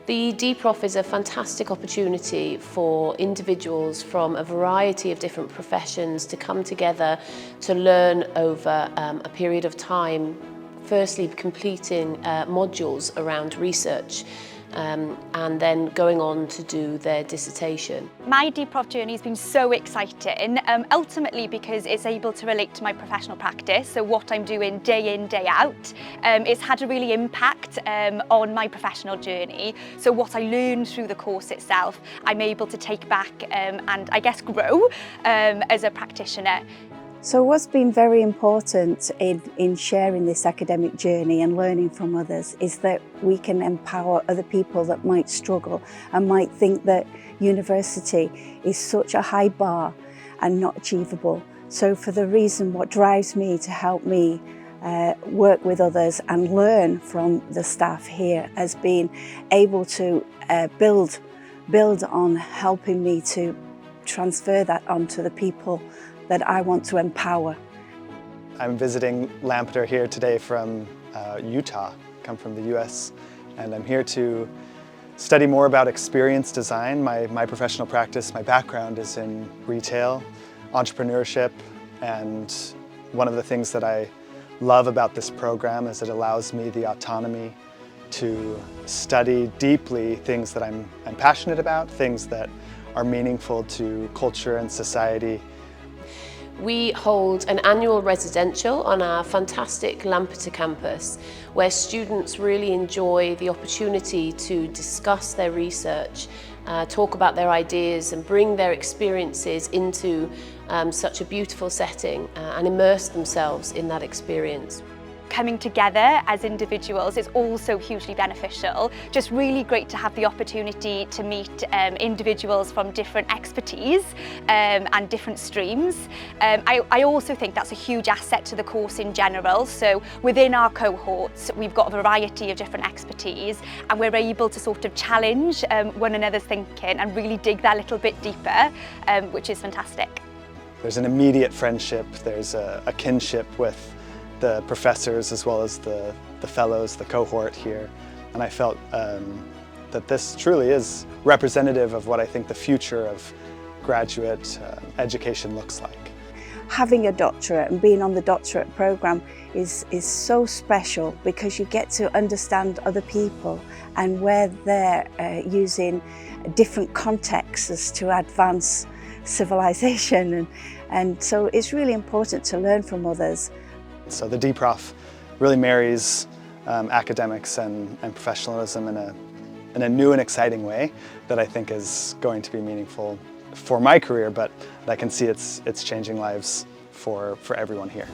The DProf is a fantastic opportunity for individuals from a variety of different professions to come together to learn over a period of time, firstly completing modules around research and then going on to do their dissertation. My DProf journey has been so exciting, ultimately because it's able to relate to my professional practice, so what I'm doing day in, day out. It's had a really impact on my professional journey, so what I learned through the course itself, I'm able to take back and I guess grow as a practitioner. So what's been very important in sharing this academic journey and learning from others is that we can empower other people that might struggle and might think that university is such a high bar and not achievable. So for the reason what drives me to help me work with others and learn from the staff here has been able to build on helping me to transfer that onto the people that I want to empower. I'm visiting Lampeter here today from Utah, come from the US, and I'm here to study more about experience design. My professional practice, my background is in retail, entrepreneurship, and one of the things that I love about this program is it allows me the autonomy to study deeply things that I'm passionate about, things that are meaningful to culture and society. We hold an annual residential on our fantastic Lampeter campus where students really enjoy the opportunity to discuss their research, talk about their ideas and bring their experiences into such a beautiful setting and immerse themselves in that experience. Coming together as individuals is also hugely beneficial. Just really great to have the opportunity to meet individuals from different expertise and different streams. I also think that's a huge asset to the course in general. So within our cohorts, we've got a variety of different expertise and we're able to sort of challenge one another's thinking and really dig that little bit deeper, which is fantastic. There's an immediate friendship, there's a kinship with the professors as well as the fellows, the cohort here. And I felt that this truly is representative of what I think the future of graduate education looks like. Having a doctorate and being on the doctorate program is so special because you get to understand other people and where they're using different contexts to advance civilization. And so it's really important to learn from others. So the DProf really marries academics and professionalism in a new and exciting way that I think is going to be meaningful for my career, but I can see it's changing lives for everyone here.